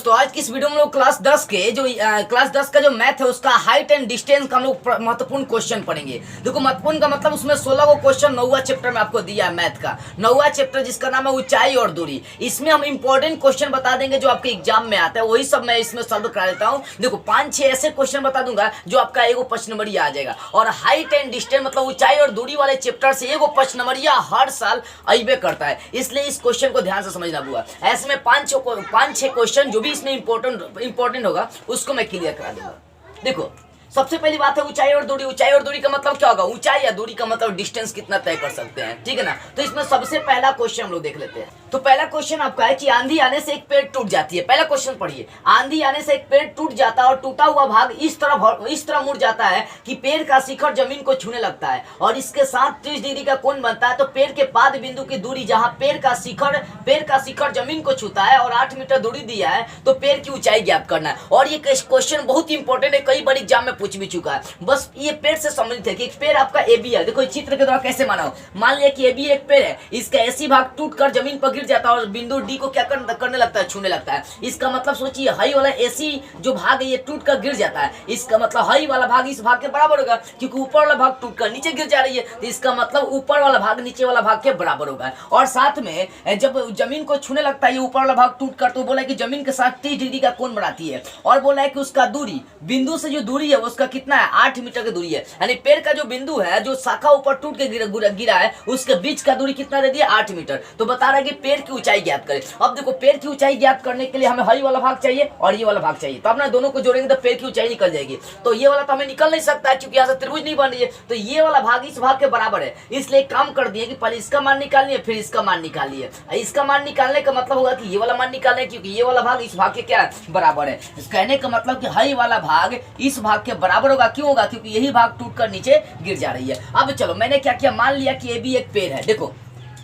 दोस्तों, आज की इस वीडियो में लोग क्लास 10 के जो क्लास 10 का जो मैथ है उसका हाइट एंड डिस्टेंस का हम लोग महत्वपूर्ण क्वेश्चन पढ़ेंगे। देखो, महत्वपूर्ण का मतलब उसमें 16 को क्वेश्चन 9वां चैप्टर में आपको दिया है मैथ का 9वां चैप्टर, जिसका नाम है ऊंचाई और दूरी। इसमें हम इंपॉर्टेंट क्वेश्चन बता देंगे जो आपके एग्जाम में आता है, वही सब मैं इसमें सॉल्व करा देता हूँ। देखो, 5-6 ऐसे क्वेश्चन बता दूंगा जो आपका एगो 5 नंबरिया आ जाएगा। और हाइट एंड डिस्टेंस मतलब ऊंचाई और दूरी वाले चैप्टर से एगो 5 नंबरिया हर साल अइबे करता है, इसलिए इस क्वेश्चन को ध्यान से समझना हुआ। ऐसे में 5-6 क्वेश्चन जो भी इसमें इंपॉर्टेंट होगा उसको मैं क्लियर करा दूंगा। देखो, सबसे पहली बात है ऊंचाई और दूरी। ऊंचाई और दूरी का मतलब क्या होगा? ऊंचाई या दूरी का मतलब डिस्टेंस कितना तय कर सकते हैं, ठीक है ना। तो इसमें सबसे पहला क्वेश्चन हम लोग देख लेते हैं। तो पहला क्वेश्चन आपका है कि आंधी आने से एक पेड़ टूट जाती है। पहला क्वेश्चन पढ़िए, आंधी आने से एक पेड़ टूट जाता है और टूटा हुआ भाग इस तरह मुड़ जाता है कि पेड़ का शिखर जमीन को छूने लगता है और इसके साथ 30 डिग्री का कोण बनता है। तो पेड़ के पाद बिंदु की दूरी जहां पेड़ का शिखर जमीन को छूता है और 8 मीटर दूरी दिया है, तो पेड़ की ऊंचाई ज्ञात करना है। और ये क्वेश्चन बहुत इंपॉर्टेंट है, कई बार एग्जाम में पूछ भी चुका है। बस ये पेड़ से संबंधित है कि एक पेड़ आपका एबी है। देखो, चित्र के द्वारा कैसे माना हो, मान लिया कि एबी एक पेड़ है, इसका एसी भाग टूटकर जमीन पर गिर जाता है और बिंदु डी को क्या करने लगता है, छूने लगता है। इसका मतलब सोचिए, हाई वाला एसी जो भाग है ये टूटकर गिर जाता है, इसका मतलब हाई वाला भाग इस भाग के बराबर होगा, क्योंकि ऊपर वाला भाग टूटकर नीचे गिर जा रही है, तो इसका मतलब ऊपर वाला भाग नीचे वाला भाग के बराबर होगा। और साथ में जब जमीन को छूने लगता है ये ऊपर वाला भाग टूटकर, तो बोला है कि जमीन के साथ 30 डिग्री का कोण बनाती है। और बोला है कि उसका दूरी, बिंदु से जो दूरी है उसका कितना है, 8 मीटर की दूरी है। यानी पेड़ का जो बिंदु है, जो शाखा ऊपर टूट के गिरा है, उसके बीच का दूरी कितना दे दिया, 8 मीटर। तो बता रहा है कि पेड़ की ऊंचाई ज्ञात करें। अब देखो, पेड़ की ऊंचाई ज्ञात करने के लिए हमें हाई वाला भाग चाहिए और ये वाला भाग चाहिए। तो अपना दोनों को जोड़ेंगे तो पेड़ की ऊंचाई निकल जाएगी। तो ये वाला तो हमें निकल नहीं सकता है क्योंकि यहाँ से त्रिभुज नहीं बन रही है, तो ये वाला भाग इस भाग के बराबर है। इसलिए काम कर दिए कि पहले इसका मान निकालिए फिर इसका मान निकालिए। इसका मान निकालने का मतलब होगा कि ये वाला मान निकालने, क्योंकि ये वाला भाग इस भाग के क्या बराबर है। कहने का मतलब कि हाई वाला भाग इस भाग के बराबर होगा। क्यों होगा? क्योंकि यही भाग टूटकर नीचे गिर जा रही है। अब चलो, मैंने क्या किया, मान लिया कि ये भी एक पेड़ है। देखो,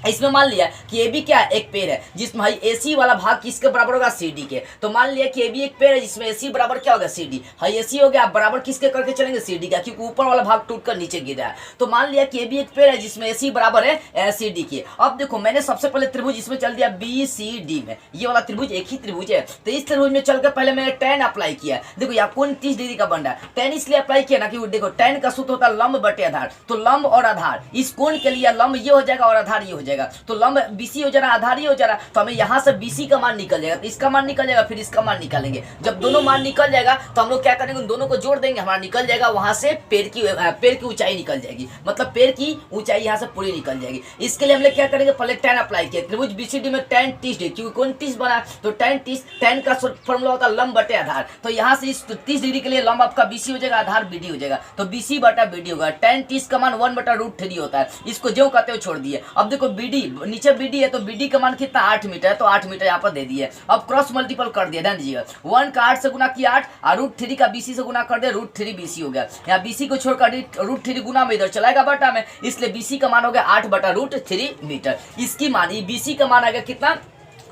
इसमें मान लिया कि ए बी क्या है, एक पेड़ है जिसमें भाई एसी वाला भाग किसके बराबर होगा, सी डी के। तो मान लिया कि ए बी एक पेड़ है जिसमें एसी बराबर क्या होगा, सी डी। हाई एसी हो गया, बराबर किसके करके चलेंगे, सी डी का, क्योंकि ऊपर वाला भाग टूटकर नीचे गिरा है। तो मान लिया कि ए बी एक पेड़ है जिसमें एसी बराबर है सी डी के। अब देखो, मैंने सबसे पहले त्रिभुज इसमें चल दिया बी सी डी में। ये वाला त्रिभुज एक ही त्रिभुज है, तो इस त्रिभुज में चलकर पहले मैंने tan अप्लाई किया। देखो, यहाँ कोण 30 डिग्री का बन रहा है, tan इसलिए अप्लाई किया ना कि देखो tan का सूत्र होता है लंब बटे आधार। तो लंब और आधार, इस कोण के लिए लंब ये हो जाएगा और आधार ये हो जाएगा। तो लंब बीसी हो जा रहा, आधार ही हो जा रहा, तो हमें यहाँ से बीसी का मान निकल जाएगा, तो इसका मान निकल जाएगा, फिर इसका मान निकालेंगे। जब दोनों मान निकल जाएगा तो हम लोग क्या करेंगे, उन दोनों को जोड़ देंगे, हमारा निकल जाएगा वहां से पेड़ की ऊंचाई निकल जाएगी। मतलब पेड़ की ऊंचाई यहाँ से पूरी निकल जाएगी। इसके लिए हम लोग क्या करेंगे, पहले tan अप्लाई किया त्रिभुज बीसीडी में tan 30 डिग्री, क्योंकि कौन 30 बना, तो tan का फॉर्मूला होता है लंब बटे आधार। तो यहाँ से इस 30 डिग्री के लिए लंब आपका बीसी हो जाएगा, आधार बीडी हो जाएगा, तो बीसी बटा बीडी होगा। tan 30 का मान 1/√3 होता है, इसको जो कहते हो छोड़ दिए। अब देखो, बीडी नीचे बीडी है, तो बीडी का मान कितना, 8 मीटर है, तो 8 मीटर यहाँ पर दे दिए। अब क्रॉस मल्टीपल कर दिया, ध्यान दीजिएगा, 1 का 8 से गुना किया 8 और √3 का बीसी से गुना कर दिया, √3 बीसी हो गया। यहाँ बीसी को छोड़कर √3 गुना में इधर चलाएगा बटा में, इसलिए बीसी का मान हो गया 8/√3 मीटर। इसकी मान बीसी का मान आ गया कितना,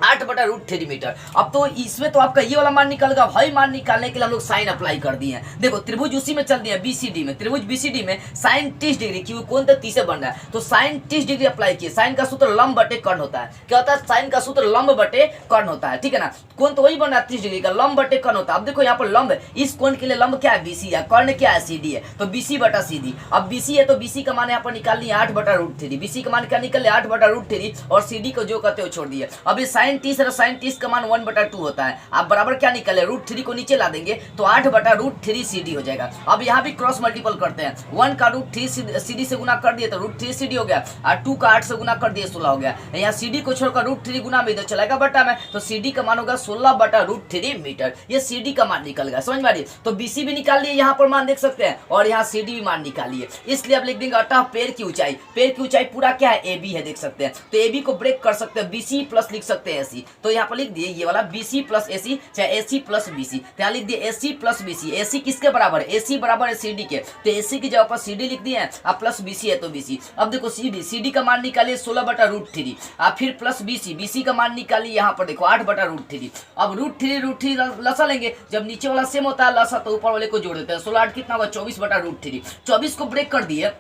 8/√3 मीटर। अब तो इसमें तो आपका ये वाला मान निकल गया। भाई मान निकालने के लिए हम लोग साइन अप्लाई कर दिए हैं। देखो, त्रिभुज उसी में चल दिया बीसीडी में, त्रिभुज बीसीडी में साइन 30 डिग्री, क्योंकि कोण तो 30 बन रहा है, तो साइन 30 डिग्री अप्लाई किए। साइन का सूत्र लंब बटे कर्ण होता है। क्या होता है? साइन का सूत्र लंब बटे कर्ण होता है, ठीक है ना। कोण तो वही बन रहा है 30 डिग्री का, लंब बटे कर्ण होता है। अब देखो, यहाँ पर लंब, इस कोण के लिए लंब क्या है, बीसी है, कर्ण क्या है, सीडी है, तो बीसी बटा सीडी। अब बीसी है तो बीसी का मान यहाँ पर निकाल लिया 8/√3, बीसी का मान क्या निकल लिया 8/√3 और सीडी को जो कहते हो छोड़ दिए। अब ये साइन 30 और साइन 30 का मान 1/2 होता है। आप बराबर क्या निकले, √3 को नीचे ला देंगे तो 8/√3 सीडी हो जाएगा। अब यहाँ भी क्रॉस मल्टीपल करते हैं, 1 का √3 सीडी से गुना कर दिए तो √3 सीडी हो गया, और 2 का 8 से गुना कर दिए 16 हो गया। यहाँ सीडी को छोड़कर √3 गुना में इधर चलेगा बटा में, तो सीडी का मान होगा 16/√3 मीटर। ये सीडी का मान निकल गया, समझ में आ रही है। तो बीसी भी निकाल लिए, यहाँ पर मान देख सकते हैं, और यहाँ सीडी भी मान निकालिए। इसलिए अब लिख देंगे अतः पेड़ की ऊंचाई, पेड़ की ऊंचाई पूरा क्या है, एबी है, देख सकते हैं। तो एबी को ब्रेक कर सकते हैं, बीसी प्लस लिख सकते हैं एसी। तो यहाँ पर लिख दिए ये वाला BC प्लस AC, चाहे AC प्लस BC। तो यहाँ लिख दिए AC प्लस BC। AC किसके बराबर है, AC बराबर है CD के, तो AC की जगह पर CD लिख दिए हैं, अब प्लस BC है तो BC। अब देखो CD का मान निकालिए 16/√3, अब फिर प्लस BC का मान निकालिए यहाँ पर देखो 8/√3। अब √3 लसा लेंगे, जब नीचे वाला सेम होता है लसा तो ऊपर वाले को जोड़ देते हैं। 16 8 कितना होगा, 24/√3। 24 को ब्रेक कर दिए,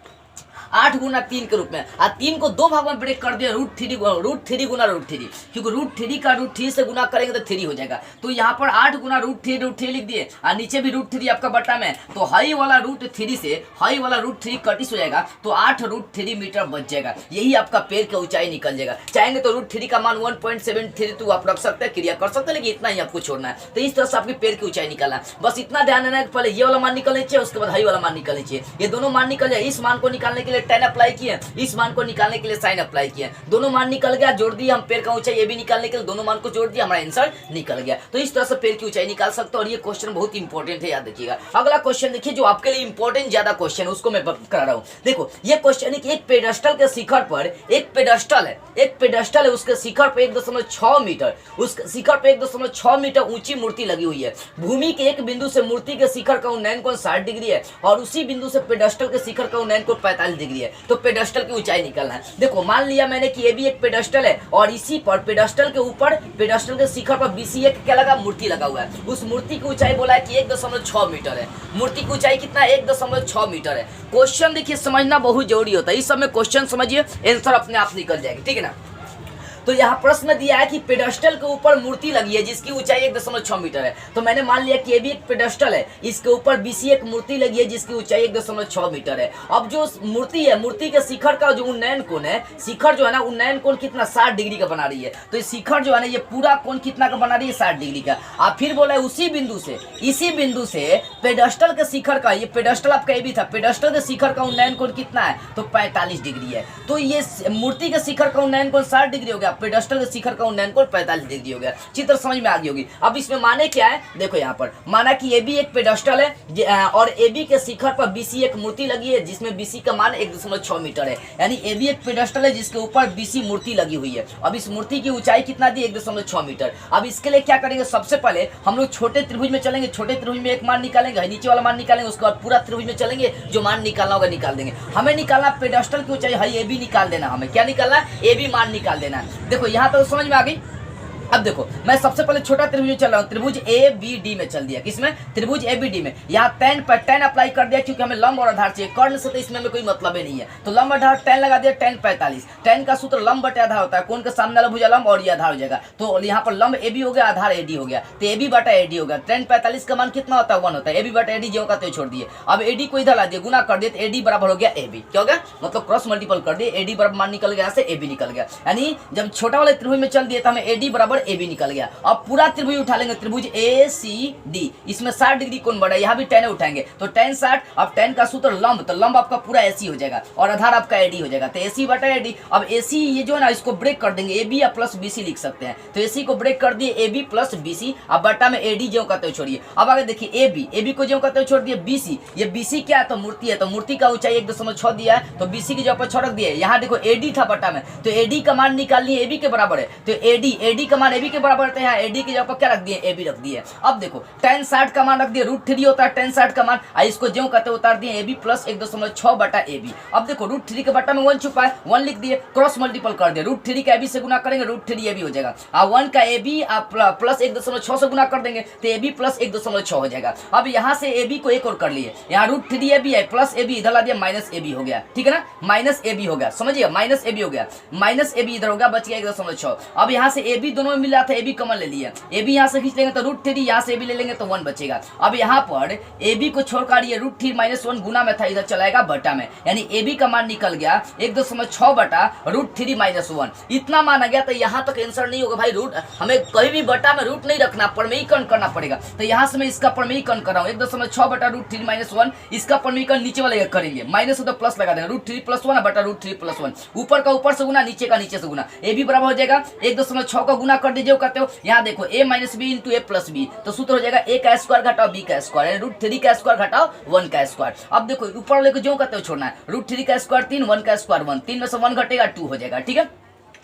8 गुना 3 के रूप में, और 3 को 2 भाग में ब्रेक कर दिया, √3 गुना √3, क्योंकि √3 का √3 से गुना करेंगे तो 3 हो जाएगा। तो यहाँ पर 8 गुना √3 लिख दिए, और नीचे भी √3 आपका बटा में, तो हाई वाला √3 से हाई वाला √3 कटिस हो जाएगा, तो 8 √3 मीटर बच जाएगा। यही आपका पेड़ की ऊंचाई निकल जाएगा। चाहेंगे तो √3 का मान 1.732 आप रख सकते हैं, क्रिया कर सकते हैं, लेकिन इतना ही आपको छोड़ना है। तो इस तरह से आपके पेड़ की ऊंचाई निकालना है। बस इतना ध्यान देना है कि पहले ये वाला मान निकलने चाहिए, उसके बाद हाई वाला मान निकलने चाहिए। ये दोनों मान निकल जाए, इस मान को निकालने के लिए tan अप्लाई किए, इस मान को निकालने के लिए sin अप्लाई किए, दोनों मान निकल गया, जोड़ दिया, हम पेड़ का ऊंचाई ये भी निकालने के लिए दोनों मान को जोड़ दिया, हमारा आंसर निकल गया। तो इस तरह से पेड़ की ऊंचाई निकाल सकते हो, और ये क्वेश्चन बहुत इंपॉर्टेंट है, याद रखिएगा। अगला क्वेश्चन देखिए, जो आपके लिए इंपॉर्टेंट ज्यादा क्वेश्चन है, उसको मैं करा रहा हूँ। देखो ये क्वेश्चन है कि एक पेडेस्टल के शिखर पर, एक पेडेस्टल है, उसके शिखर पर 1.6 मीटर, उसके शिखर पर 1.6 मीटर ऊंची मूर्ति लगी हुई है। भूमि के एक बिंदु से मूर्ति के शिखर का उन्नयन कोण 60 डिग्री है, और उसी बिंदु से पेडेस्टल के शिखर का उन्नयन कोण 45 डिग्री है। तो पेडेस्टल की ऊंचाई निकालना है। देखो मान लिया मैंने कि ये भी एक पेडेस्टल है, और इसी पर पेडेस्टल के ऊपर, पेडेस्टल के शिखर पर BC एक क्या लगा, मूर्ति लगा हुआ है। उस मूर्ति की ऊंचाई बोला है कि 1.6 मीटर है। मूर्ति की ऊंचाई कितना है, 1.6 मीटर है। क्वेश्चन देखिए समझना बहुत जरूरी होता है, इस समय क्वेश्चन समझिए, आंसर अपने आप निकल जाएगा, ठीक है ना। तो यहाँ प्रश्न दिया है कि पेडेस्टल के ऊपर मूर्ति लगी है जिसकी ऊंचाई 1.6 मीटर है। तो मैंने मान लिया कि ये भी एक पेडेस्टल है, इसके ऊपर BC एक मूर्ति लगी है जिसकी ऊंचाई 1.6 मीटर है। अब जो मूर्ति है, मूर्ति के शिखर का जो उन्नयन कोण है, शिखर जो है ना, उन्नयन कोण कितना 60 डिग्री का बना रही है। तो ये शिखर जो है ना, ये पूरा कोण कितना का बना रही है, 60 डिग्री का। आप फिर बोला है इसी बिंदु से पेडेस्टल के शिखर का, ये पेडेस्टल आपका ये भी था, पेडेस्टल के शिखर का उन्नयन कोण कितना है, तो 45 डिग्री है। तो ये मूर्ति के शिखर का उन्नयन कोण 60 डिग्री हो गया, पेडेस्टल के शिखर का उन्नयन कोण 45 डिग्री हो गया। चित्र समझ में आ गई होगी। अब इसमें माने क्या है, देखो यहाँ पर माना कि ये भी एक पेडेस्टल है, और AB के शिखर पर BC एक मूर्ति लगी है जिसमें BC का मान 1.6 मीटर है। यानी AB एक पेडेस्टल है जिसके ऊपर BC मूर्ति लगी हुई है। अब इस मूर्ति की ऊंचाई कितना दी, 1.6 मीटर। अब इसके लिए क्या करेंगे, सबसे पहले हम लोग छोटे त्रिभुज में चलेंगे, छोटे त्रिभुज में एक मान निकालेंगे, नीचे वाला मान निकालेंगे, उसके बाद पूरा त्रिभुज में चलेंगे, जो मान निकालना होगा निकाल देंगे। हमें निकालना पेडेस्टल की ऊंचाई, हाई AB निकाल देना, हमें क्या निकालना है, AB मान निकाल देना है। देखो यहाँ तो समझ में आ गई। अब देखो मैं सबसे पहले छोटा त्रिभुज में चल रहा हूँ, त्रिभुज ABD में चल दिया, किसमें, त्रिभुज ABD में। यहाँ tan अप्लाई कर दिया, क्योंकि हमें लंब और आधार चाहिए, कर्ण से तो इसमें हमें कोई मतलब ही नहीं है। तो लंब आधार tan लगा दिया, tan 45, tan का सूत्र लंब बटे आधार होता है, कोण के सामने वाला भुजा लंब और ये आधार हो जाएगा। तो यहाँ पर लंब AB हो गया, आधार AD हो गया, तो AB बटा AD हो गया। tan 45 का मान कितना होता है, 1 होता है। AB बटा AD जो का तो छोड़ दिए, अब AD को इधर ला दिए, गुना कर दिए, तो AD बराबर हो गया AB, क्या हो गया, मतलब क्रॉस मल्टीपल कर दिए, AD बराबर मान निकल गया, यहाँ से AB निकल गया। यानी जब छोटा वाले त्रिभुज में चल दिए तो हमें AD बराबर AB निकल गया। अब पूरा त्रिभुज उठा लेंगे, त्रिभुज ACD, इसमें 60 डिग्री कोण बढ़ा, यहाँ भी tan उठाएंगे, तो tan 60, अब tan का सूत्र लंब, तो लंब आपका पूरा AC हो जाएगा, और आधार आपका AD हो जाएगा, तो AC बटा AD। अब AC ये जो है ना, इसको ब्रेक कर देंगे, AB या प्लस BC लिख सकते हैं। तो AC को ब्रेक कर दिए, AB प्लस BC, अब बटा में AD जो कहते हो छोड़िए। अब आगे देखिए AB को जो कहते हो छोड़ दिए, BC, ये BC क्या है, तो मूर्ति है, तो मूर्ति का ऊंचाई 1.6 दिया है, तो BC की जगह पर 6 रख दिए। यहाँ देखो AD था बटा में, तो AD का मान निकाल लिए, AB के बराबर है, तो AD का मान AB के बराबर है, यहाँ AD की जगह पर क्या रख दिए, AB रख दिए। अब देखो tan 60 का मान रख दिए, √3 होता है tan 60 का मान, इसको जो कहते हैं उतार दिए, AB प्लस 1.6 बटा AB। अब देखो √3 के बटा में 1 छुपा है, 1 लिख दिए, क्रॉस मल्टीपल कर दिए, √3 का AB से गुना करेंगे, √3 AB हो जाएगा, और 1 का AB प्लस 1.6 से गुना कर देंगे, तो AB प्लस 1.6 हो जाएगा। अब यहाँ से AB को एक और कर लिए, यहाँ √3 AB है, प्लस AB इधर ला दिया, माइनस AB हो गया, ठीक है ना, माइनस AB हो गया, समझिए, माइनस AB हो गया, माइनस AB इधर हो गया, बच गया 1.6। अब यहाँ से AB दोनों में मिल रहा था, AB कॉमन ले लिया, AB यहाँ से खींच लेंगे तो √3, यहाँ से AB ले लेंगे तो 1 बचेगा। अब यहाँ पर AB को छोड़कर ये √3 - 1 गुना में था, इधर चलाएगा बटा में, यानी AB का मान निकल गया 1.6 बटा √3 - 1, इतना मान आ गया। तो यहाँ तक आंसर नहीं होगा भाई, रूट हमें कहीं भी बटा में रूट नहीं रखना, प्रमेयीकरण करना पड़ेगा। तो यहाँ से मैं इसका प्रमेयीकरण कर रहा हूँ, 1.6 बटा √3 - 1, इसका प्रमेयीकरण नीचे वाले करेंगे, माइनस हो तो प्लस लगा देंगे, √3 + 1 बटा √3 + 1, ऊपर का ऊपर से गुना, नीचे का नीचे से गुना, AB बराबर हो जाएगा 1.6 का गुना कर दीजिए, कहते हो यहाँ देखो A - B × A + B, तो सूत्र हो जाएगा A का स्क्वायर घटाओ B का स्क्वायर, यानी √3 का स्क्वायर घटाओ 1 का स्क्वायर। अब देखो ऊपर वाले को जो कहते हो छोड़ना है, √3 का स्क्वायर 3, 1 का स्क्वायर 1, 3 में से 1 घटेगा 2 हो जाएगा, ठीक है।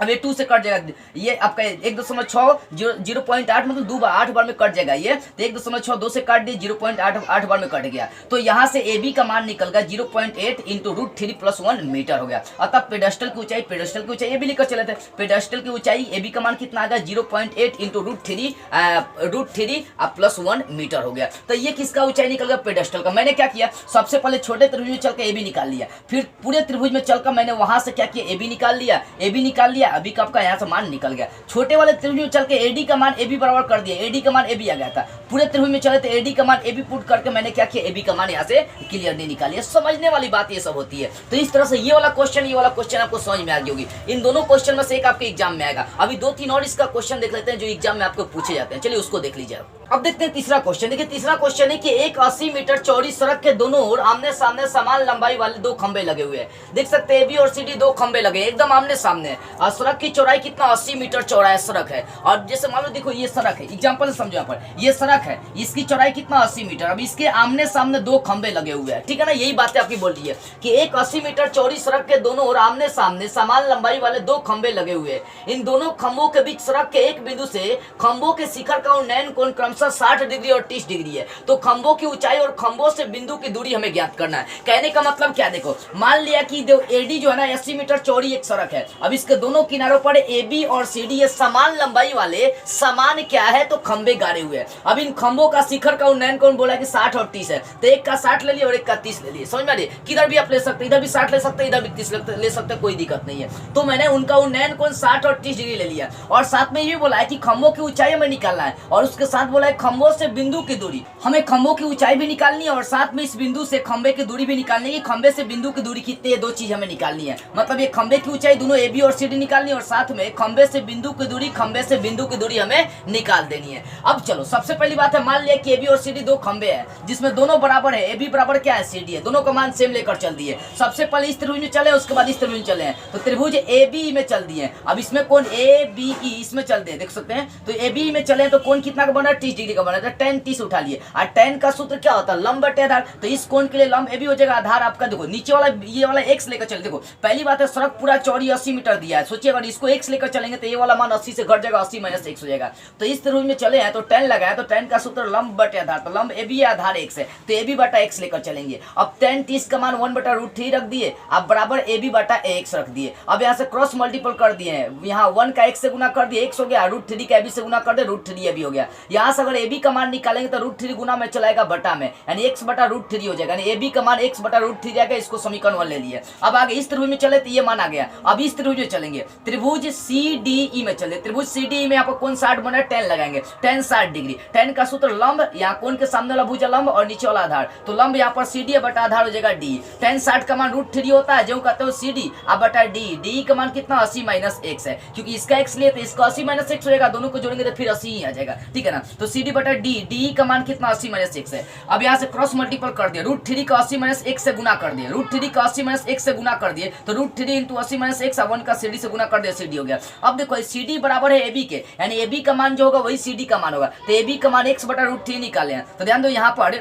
अब ये 2 से कट जाएगा, ये आपका 1.6 0.8 मतलब 8 बार में कट जाएगा ये, तो 1.6 2 से काट दिए 0.8 बार में कट गया। तो यहाँ से ए बी का मान निकल गया 0.8 इंटू +3 + 1 मीटर हो गया। अतः पेडस्टल की ऊंचाई ये भी लिखकर चले थे, पेडस्टल की ऊंचाई ए बी का मान कितना आ गया 0.8 इंटू √3 + 1 मीटर हो गया। तो ये किसका ऊंचाई निकल गया, पेडस्टल का। मैंने क्या किया, सबसे पहले छोटे त्रिभुज में चल के ए बी निकाल लिया, फिर पूरे त्रिभुज में चलकर मैंने वहां से क्या किया, ए बी निकाल लिया, अभी का आपका यहाँ से मान निकल गया। छोटे वाले त्रिभुज में चल के एडी का मान एबी बराबर कर दिया, एडी का मान एबी आ गया था। पूरे त्रिभुज में चले तो एडी का मान एबी पुट करके मैंने क्या किया, एबी का मान यहाँ से क्लियरली निकालिए। समझने वाली बात ये सब होती है। तो इस तरह से ये वाला क्वेश्चन आपको समझ में आ गई होगी। इन दोनों क्वेश्चन में से एक आपके एग्जाम में आएगा। अभी 2-3 और इसका क्वेश्चन देख लेते हैं जो एग्जाम में आपको पूछे जाते हैं। चलिए उसको देख लीजिए। अब देखते हैं तीसरा क्वेश्चन। देखिए तीसरा क्वेश्चन है कि एक 80 मीटर चौड़ी सड़क के दोनों ओर आमने सामने समान लंबाई वाले 2 खंबे लगे हुए हैं। देख सकते हैं ए बी और सी डी 2 खंबे लगे एकदम आमने सामने। और सड़क की चौड़ाई कितना 80 मीटर चौड़ा है सड़क है। और जैसे मान लो देखो ये सड़क है, एग्जाम्पल समझो यहाँ पर ये सड़क है, इसकी चौड़ाई कितना 80 मीटर। अब इसके आमने सामने 2 खंबे लगे हुए हैं, ठीक है ना। यही बातें आपकी बोल रही है कि एक 80 मीटर चौड़ी सड़क के दोनों ओर आमने सामने समान लंबाई वाले 2 खंबे लगे हुए हैं। इन दोनों खंभों के बीच सड़क के एक बिंदु से खंभों के शिखर का उन्नयन कोण क्रमशः 60 डिग्री और 30 डिग्री है। तो खंभों की ऊंचाई और खंभों से बिंदु की दूरी हमें ज्ञात करना है। कहने का मतलब क्या, देखो मान लिया कि एडी जो है ना 80 मीटर चौड़ी एक सड़क है। अब इसके दोनों किनारों पर ए बी और सी डी ये समान लंबाई वाले समान क्या है, तो खंबे गाड़े हुए हैं। अब इन खंभों का शिखर का उन्नयन कोण बोला कि 60 और 30 है, तो एक का 60 ले लिया और एक का 30 ले लिया। समझ में आ रही है, किधर भी आप ले सकते, इधर भी 60 ले सकते, इधर भी 30 ले सकते, कोई दिक्कत नहीं है। तो मैंने उनका उन्नयन कोण 60 और 30 डिग्री ले लिया। और साथ में ये बोला है कि खंभों की ऊंचाई हमें निकालना है, और उसके साथ बोला है खंभों से बिंदु की दूरी। हमें खंभों की ऊंचाई भी निकालनी है और साथ में इस बिंदु से खंबे की दूरी भी निकालनी है। खंबे से बिंदु की दूरी कितनी है, 2 चीज हमें निकालनी है। मतलब ये खंबे की ऊंचाई दोनों ए बी और सी डी निकालनी है, और साथ में खंबे से बिंदु की दूरी, खंबे से बिंदु की दूरी हमें निकाल देनी है। अब चलो सबसे पहली बात है, मान लिया कि ए बी और सी डी 2 खंबे हैं जिसमें दोनों बराबर है। ए बी बराबर क्या है, सी डी है, दोनों का मान सेम लेकर चल दिए। सबसे पहले इस त्रिभुज में चले, उसके बाद इस त्रिभुज में चले हैं, तो त्रिभुज ए बी में चल दिए। अब इसमें कौन ए बी ई इसमें चल दिए, देख सकते हैं। तो ए बी में चले तो कौन कितना का बना, 30 डिग्री का बना, तो tan 30 उठा लिए। और tan का सूत्र क्या होता है, लंब बटे आधार। तो इस कोण के लिए लंब ए बी हो जाएगा, आधार आपका देखो नीचे वाला ये वाला x लेकर चले। देखो पहली बात है सड़क पूरा चौड़ी 80 मीटर दिया है। सोचिए अगर इसको x लेकर चलेंगे तो ये वाला मान 80 से घट जाएगा, 80 - x हो जाएगा। तो इस त्रिभुज में चले हैं तो tan लगाया, तो tan का सूत्र लंब बटे आधार, तो लंब ए बी आधार x है, तो ए बी बटा x लेकर चलेंगे। अब tan 30 का मान 1/√3 रख दिए, अब बराबर ए बी बटा x रख दिए। अब यहाँ से क्रॉस मल्टीपल कर दिए हैं, यहाँ 1 का x से गुना कर दिए, x हो गया, √3 का ए बी से गुना कर दे, √3 ए बी हो गया। यहाँ से अगर ए बी का मान निकालेंगे तो √3 गुना में चलाएगा बटा में, यानी x बटा √3 हो जाएगा, यानी ए बी का मान x बटा √3 जाएगा। इसको समीकरण 1 ले लिए। अब आगे इस त्रिभुज में चले तो ये मान आ गया। अब इस त्रिभुज में चलेंगे, त्रिभुज सी डी ई में चले। त्रिभुज सी डी ई में यहाँ पर कौन 60 बना है, tan लगाएंगे, tan 60 डिग्री। tan का सूत्र लंब, यहाँ कोण के सामने वाला भुजा लंब और नीचे वाला आधार, तो लंब यहाँ पर सी डी बटा आधार हो जाएगा d। tan 60 का मान √3 होता है, जो कहते हो सी डी अब बटा d का मान कितना 80 - x है, क्योंकि इसका x लिए तो इसका 80 - x हो जाएगा, दोनों को जोड़ेंगे तो फिर 80 ही आ जाएगा, ठीक है ना। तो सी डी बटा d का मान कितना 80 - x है। अब यहाँ से क्रॉस मल्टीपल कर दिया, √3 का 80 - x से गुना कर दिए, √3 का 80 - x से गुना कर दिए, तो √3 इंटू 80 - x 1 का सी डी से गुना कर दिया, सी डी हो गया। अब देखो सी डी बराबर है ए बी के, यानी ए बी का मान जो होगा वही सी डी का मान होगा। तो ए बी का मान x बटा √3 निकाले हैं, तो ध्यान दो यहाँ पर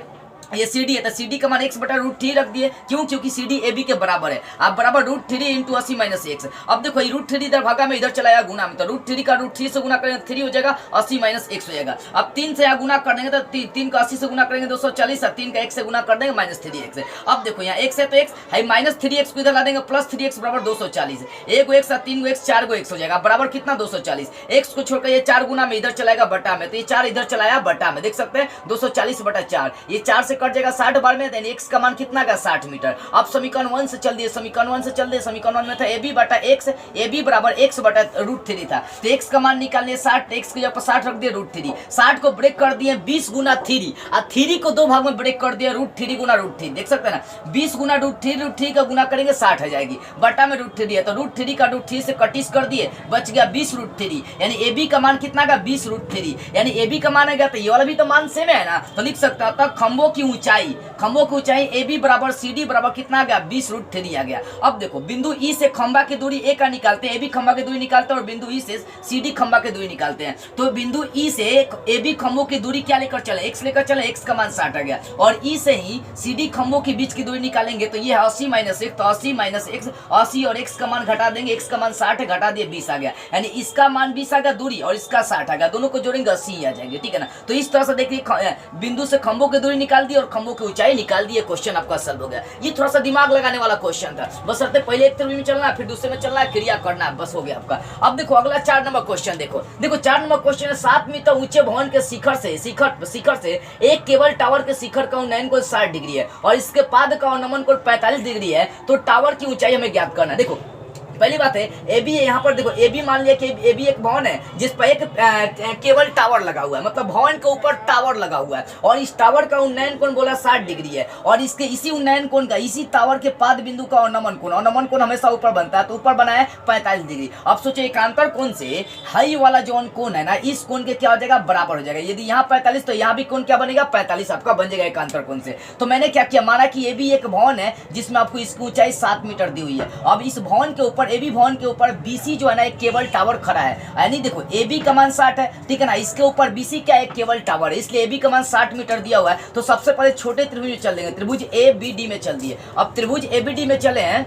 ये CD है, तो CD का मान x बटा √3 रख दिए, क्यों, क्योंकि CD AB के बराबर है। अब बराबर √3 इंटू 80 - x। अब देखो ये √3 इधर भागा में, इधर चलाया गुना में, तो √3 का √3 से गुना करेंगे 3 हो जाएगा, 80 - x हो जाएगा। अब 3 से यहाँ गुना कर देंगे तो 3 का 80 से गुना करेंगे 240, और 3 का x से गुना कर देंगे -3x। अब देखो यहाँ x है तो x है, -3x को इधर ला देंगे, +3x बराबर 240। 1 को x, 3 को x, 4 को x हो जाएगा, बराबर कितना 240। x को छोड़कर ये 4 गुना में इधर चलाएगा बटा में, तो ये 4 इधर चलाया बटा में, देख सकते हैं 240 बटा 4, ये 4 से कट जाएगा 60 बार में, x का मान कितना का 60 मीटर। अब समीकरण 1 से चल दिए, समीकरण 1 से चल दिए। समीकरण 1 में था ए बी बटा x, ए बी बराबर x बटा √3 था, तो x का मान निकालने 60, x की जगह पर 60 रख दिए, √3। 60 को ब्रेक कर दिए 20 गुना 3, और 3 को 2 भाग में ब्रेक कर दिया, √3 गुना √3, देख सकते हैं ना। 20 गुना √3 का गुना करेंगे 60 आ जाएगी, बटा में √3 है, तो √3 का √3 से कटिस कर दिए, बच गया 20 √3, यानी ए बी का मान कितना का 20 √3, यानी ए बी का मान है, तो ये वाला भी तो मान सेम है ना, तो लिख सकता था खंभों की ऊंचाई, खंभों की ऊंचाई ए बी बराबर सी डी बराबर कितना आ गया 20√3 आ गया। अब देखो बिंदु ई से खंभा की दूरी ए का निकालते हैं, ए बी खंभा की दूरी निकालते हैं और बिंदु ई से सी डी खंभा की दूरी निकालते हैं। तो बिंदु ई से ए बी खंभों की दूरी क्या लेकर चले, एक्स लेकर चले, एक्स का मान 60 आ गया। और ई से ही सी डी खंभों के बीच की दूरी निकालेंगे तो ये 80 माइनस 1, तो 80 माइनस एक्स 80 और एक्स का मान घटा देंगे, एक्स का मान 60 है, घटा दिए 20 आ गया। यानी इसका मान 20 आ गया दूरी और इसका 60 आ गया, दोनों को जोड़ेंगे 80 आ जाएंगे, ठीक है ना। तो इस तरह से देखिए बिंदु से खंभों की दूरी निकाल दी और खंभों की ऊंचाई निकाल दी, क्वेश्चन आपका सॉल्व हो गया। ये थोड़ा सा दिमाग लगाने वाला क्वेश्चन था, बस पहले एक त्रिभुज में चलना है, फिर दूसरे में चलना है, क्रिया करना है, बस हो गया आपका। अब देखो अगला 4 नंबर क्वेश्चन देखो 4 नंबर क्वेश्चन है 7 मीटर ऊंचे भवन के शिखर से एक केबल टावर के शिखर का उन्नयन कोण 60 डिग्री है और इसके पाद का अवनमन कोण 45 डिग्री है। तो टावर की ऊंचाई हमें ज्ञात करना है। देखो पहली बात है ए बी, यहाँ पर देखो ए बी मान लिया कि ए बी एक भवन है जिस पर एक केबल टावर लगा हुआ है, मतलब भवन के ऊपर टावर लगा हुआ है और इस टावर का उन्नयन कोण बोला 60 डिग्री है और इसके इसी उन्नयन कोण का इसी टावर के पाद बिंदु का अवनमन कोण हमेशा ऊपर बनता है, तो ऊपर बना है 45 डिग्री। अब सोचो एकांतर कोण से हाई वाला जो कोण है ना, इस कोण के क्या हो जाएगा बराबर हो जाएगा। यदि यहाँ 45 तो यहाँ भी कोण क्या बनेगा 45 आपका बन जाएगा एकांतर कोण से। तो मैंने क्या किया, माना कि ये भी एक भवन है जिसमें आपको इसकी ऊंचाई 7 मीटर दी हुई है। अब इस भवन के ऊपर ए बी भवन के ऊपर बीसी जो है ना एक केबल टावर खड़ा है, यानी देखो ए बी का मान 60 है, ठीक है ना, इसके ऊपर बीसी क्या एक केबल टावर है, इसलिए ए बी का मान 60 मीटर दिया हुआ है। तो सबसे पहले छोटे त्रिभुज में चल देंगे, त्रिभुज ए बी डी में चल दिए। अब त्रिभुज ए बी डी में चले हैं,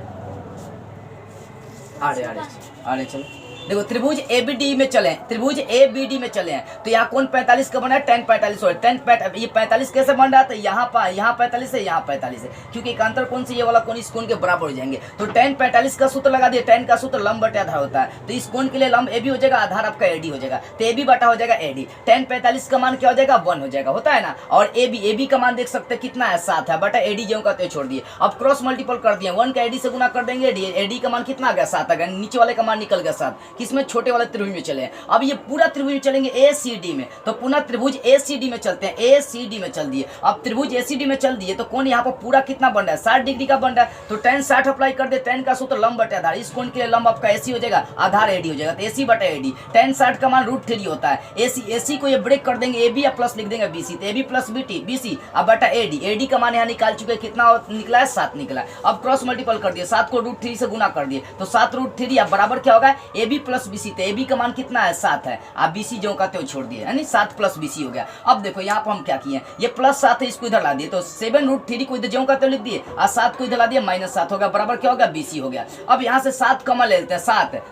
अरे चलो देखो त्रिभुज एबीडी में चले, त्रिभुज एबीडी में चले हैं तो यहाँ कौन 45 का बना है, tan 45 और ये 45 कैसे बन रहा है, तो यहाँ 45 है, यहाँ 45 है, क्योंकि एकांतर कोण से ये वाला कोण इस कोण के बराबर हो जाएंगे। तो tan 45 का सूत्र लगा दिए, tan का सूत्र लंब बटे आधार होता है, तो इस कोण के लिए लंब ए बी हो जाएगा, आधार आपका एडी हो जाएगा, तो ए बी बटा हो जाएगा एडी। tan 45 का मान क्या हो जाएगा 1 हो जाएगा, होता है ना। और ए बी का मान देख सकते हैं कितना है 7 है, बटा एडी जो कहते छोड़ दिए। अब क्रॉस मल्टीपल कर दिए, 1 का एडी से गुना कर देंगे, एडी का मान कितना आ गया 7 आ गया, नीचे वाले का मान निकल गया 7, किसमें छोटे वाले त्रिभुज में चले। अब ये पूरा त्रिभुज में चलेंगे ए सी डी में, तो पुनः त्रिभुज ए सी डी में चलते हैं, ए सी डी में चल दिए। अब त्रिभुज ए सी डी में चल दिए तो कोण यहाँ पर पूरा कितना बन रहा है 60 डिग्री का बन रहा है, तो tan 60 अप्लाई कर दे, tan का सूत्र लंब बटे आधार, इस कोण के लिए लंब आपका एसी हो जाएगा, आधार एडी हो जाएगा, तो एसी बटे एडी। tan 60 का मान √3 होता है, एसी को ये ब्रेक कर देंगे, ए बी या प्लस लिख देंगे बीसी, तो ए बी प्लस बीसी अब बटा एडी का मान यहाँ निकाल चुके, कितना निकला है 7 निकला। अब क्रॉस मल्टीपल कर दिए, 7 को √3 से गुना कर दिए, तो 7√3 अब बराबर क्या होगा ए बी प्लस बीसी, तो ए बी का मान कितना है 7 है, आप बीसी जो कहते हो छोड़ दिए, यानी 7 प्लस बीसी हो गया। अब देखो यहाँ पर हम क्या किए, ये प्लस 7 है इसको इधर ला दिए, तो 7√3 को इधर जो कहते हो लिख दिए और 7 को इधर ला दिए, -7 होगा, बराबर क्या होगा बीसी हो गया। अब यहाँ से 7 कमल लेते हैं,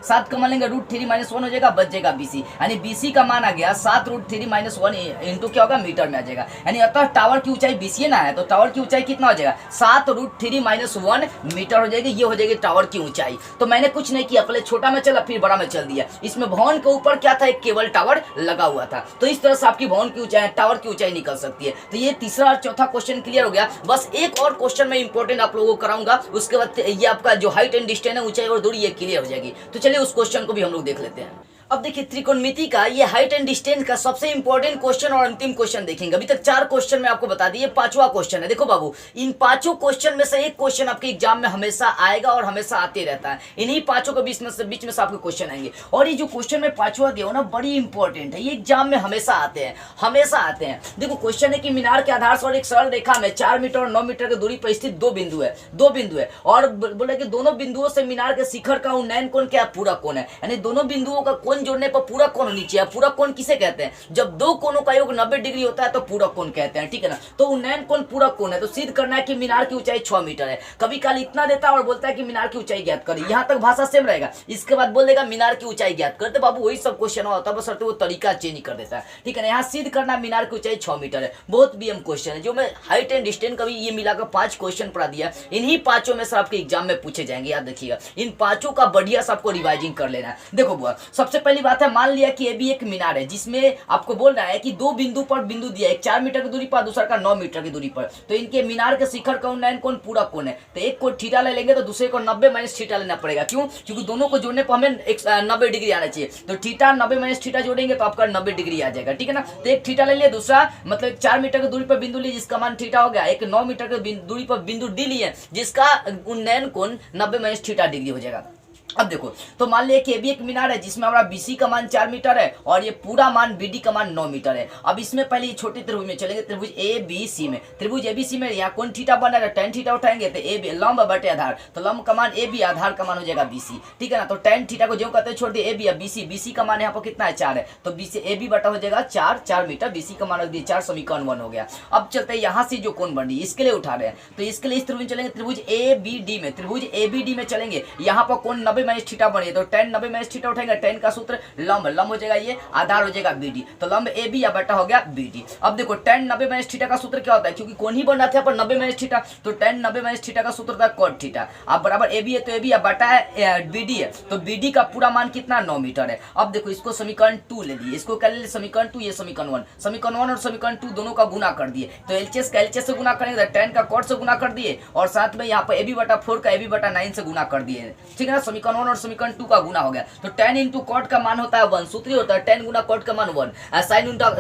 7 कमल लेंगे, √3 - 1 हो जाएगा, बच जाएगा बीसी, यानी बीसी का मान आ गया 7√3 - 1 इंटू क्या होगा मीटर में आ जाएगा, यानी अतः टावर की ऊंचाई बीसी ना है, तो टावर की ऊंचाई कितना हो जाएगा 7√3 - 1 मीटर हो जाएगी, ये हो जाएगी टावर की ऊंचाई। तो मैंने कुछ नहीं किया, पहले छोटा में चला फिर बड़ा में चल दिया। इसमें भवन के ऊपर क्या था एक केबल टावर लगा हुआ था, तो इस तरह से आपकी भवन की ऊंचाई टावर की ऊंचाई निकल सकती है। तो ये तीसरा और चौथा क्वेश्चन क्लियर हो गया। बस एक और क्वेश्चन मैं इंपॉर्टेंट आप लोगों को कराऊंगा, उसके बाद ये आपका जो हाइट एंड डिस्टेंस है ऊंचाई और दूरी ये क्लियर हो जाएगी। तो चलिए उस क्वेश्चन को भी हम लोग देख लेते हैं। अब देखिए त्रिकोणमिति का ये हाइट एंड डिस्टेंस का सबसे इंपॉर्टेंट क्वेश्चन और अंतिम क्वेश्चन देखेंगे। अभी तक 4 क्वेश्चन मैं आपको बता दिए, 5वां क्वेश्चन है। देखो बाबू, इन 5 क्वेश्चन में से एक क्वेश्चन आपके एग्जाम में हमेशा आएगा और हमेशा आते रहता है। इन्हीं 5 के बीच में से आपके क्वेश्चन आएंगे। और ये जो क्वेश्चन में 5वां दिया हो ना, बड़ी इंपॉर्टेंट है, ये एग्जाम में हमेशा आते हैं। देखो क्वेश्चन है कि मीनार के आधार से एक सरल रेखा में 4 मीटर और 9 मीटर की दूरी पर स्थित दो बिंदु है और बोले कि दोनों बिंदुओं से मीनार के शिखर का उन्नयन कोण क्या पूरा कोण है, यानी दोनों बिंदुओं का कोण जोड़ने पर पूरा कोण नीचे है। पूरा कोण किसे कहते हैं, जब दो कोणों का योग 90 डिग्री होता है तो पूरा कोण कहते हैं, ठीक है ना। तो उन्नयन कोण पूरा कोण है, तो सिद्ध करना है कि मीनार की ऊंचाई 6 मीटर है। कभी काल इतना देता है और बोलता है कि मीनार की ऊंचाई ज्ञात करिए, यहाँ तक भाषा सेम रहेगा, इसके बाद बोल देगा मीनार की ऊंचाई ज्ञात करते बाबू, वही सब क्वेश्चन होता है, बस वो तरीका चेंज कर देता है, ठीक है ना। यहाँ सिद्ध करना मीनार की ऊंचाई 6 मीटर है। बहुत बीएम क्वेश्चन है, जो मैं हाइट एंड डिस्टेंस का भी ये मिलाकर 5 क्वेश्चन पढ़ा दिया, इन्हीं 5 में से आपके एग्जाम में पूछे जाएंगे, याद रखिएगा। इन 5 का बढ़िया से आपको रिवाइजिंग कर लेना है। देखो बुआ, सबसे पहली बात है, मान लिया कि ये भी एक मीनार है जिसमें आपको बोल रहा है कि दो बिंदु पर बिंदु दिया, एक 4 मीटर की दूरी पर, दूसरा का 9 मीटर की दूरी पर, तो इनके मीनार के शिखर का उन्नयन कोण पूरा कोण है। तो एक को थीटा ले लेंगे तो दूसरे को 90 माइनस थीटा लेना पड़ेगा। क्यों? क्योंकि दोनों को जोड़ने पर हमें 90 डिग्री आना चाहिए, तो थीटा 90 माइनस थीटा जोड़ेंगे तो आपका 90 डिग्री आ जाएगा, ठीक है ना। तो एक थीटा ले लिया, दूसरा मतलब 4 मीटर की दूरी पर बिंदु लिए जिसका मान थीटा हो गया, एक 9 मीटर की दूरी पर बिंदु डी लिए जिसका उन्नयन कोण 90 माइनस थीटा डिग्री हो जाएगा। अब देखो, तो मान लिया कि AB एक मीनार है जिसमें हमारा BC का मान 4 मीटर है और ये पूरा मान BD का मान 9 मीटर है। अब इसमें पहले छोटे त्रिभुज में चलेंगे, त्रिभुज ABC में। त्रिभुज ABC में यहाँ कौन थीटा बना है, tan थीटा उठाएंगे तो AB लंब बटे आधार, तो लंब का मान AB, आधार का मान हो जाएगा BC, ठीक है ना। तो tan थीटा को जो कहते हैं छोड़ दिए AB, BC का मान यहाँ पर कितना है 4 है, तो BC AB बटा हो जाएगा 4 मीटर, BC का मान रख दिए 4, समीकरण 1 हो गया। अब चलते हैं यहाँ से जो कोण बन रही है इसके लिए उठा रहे हैं, तो इसके लिए इस त्रिभुज चलेंगे, त्रिभुज ABD में, त्रिभुज ABD में चलेंगे, यहाँ पर कोण 90 माइनस थीटा बनी, तो tan 90 माइनस थीटा उठाएंगे, tan का सूत्र लंब हो जाएगा ये, आधार हो जाएगा BD, तो लंब AB या बटा हो गया BD। अब देखो tan 90 माइनस थीटा का सूत्र क्या होता है, क्योंकि कोण ही बन रहा था पर 90 माइनस थीटा, तो tan 90 माइनस थीटा का सूत्र था cot थीटा। अब बराबर AB है तो AB या बटा है BD है, तो BD का पूरा मान कितना 9 मीटर है। अब देखो इसको समीकरण 2 ले लिए, इसको क्या ले लिए समीकरण 2, ये समीकरण 1, समीकरण 1 और समीकरण 2 दोनों का गुना कर दिए, तो LCS का LCS से गुना करेंगे, tan का cot से गुना कर दिए और साथ में यहाँ पर AB बटा 4 का AB बटा 9 से गुना कर दिए, ठीक है ना। समीकरण 1 और समीकरण 2 का गुना हो गया, तो tan इंटू कॉट का मान होता है 1, सूत्र होता है tan गुना कॉट का मान 1,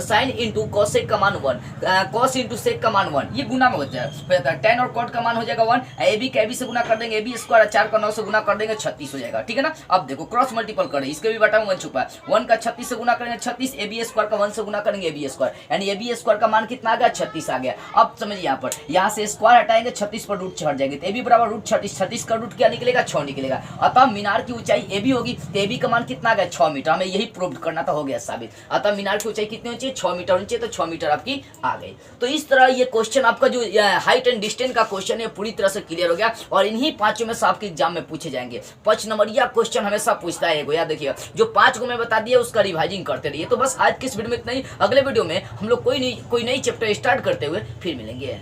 साइन इंटू कोसेक का मान 1, कॉस इंटू सेक का मान 1, ये गुना में हो जाएगा, tan और कॉट का मान हो जाएगा 1, AB का AB से गुना कर देंगे, AB स्क्वायर 4 का 9 से गुना कर देंगे 36 हो जाएगा, ठीक है ना। अब देखो क्रॉस मल्टीपल करें, इसके भी बटा 1 छुपा है, 1 का 36 से गुना करेंगे 36, AB स्क्वायर का 1 से गुना करेंगे AB स्क्वायर, यानी AB स्क्वायर का मान कितना आ गया 36 आ गया। अब समझिए यहाँ पर, यहाँ से स्क्वायर हटाएंगे 36 पर रूट हट जाएंगे, तो AB बराबर रूट 36 का रूट क्या निकलेगा 6 निकलेगा, अतः मीनार की ऊंचाई AB होगी, तो AB का मान कितना आ गया 6 मीटर, हमें यही प्रूव करना था, हो गया साबित। अतः मीनार की ऊंचाई कितनी ऊंची है 6 मीटर ऊंची, तो 6 मीटर आपकी आ गई। तो इस तरह ये क्वेश्चन आपका जो हाइट एंड डिस्टेंस का क्वेश्चन है पूरी तरह से क्लियर हो गया, और इन्हीं पांचों में से आपके एग्जाम में पूछे जाएंगे। 5 नंबरिया क्वेश्चन हमेशा पूछता है, याद देखिए जो 5 को मैं बता दिया उसका रिवाइजिंग करते रहिए। तो बस आज की इस वीडियो में इतना ही, अगले वीडियो में हम लोग कोई नई चैप्टर स्टार्ट करते हुए फिर मिलेंगे।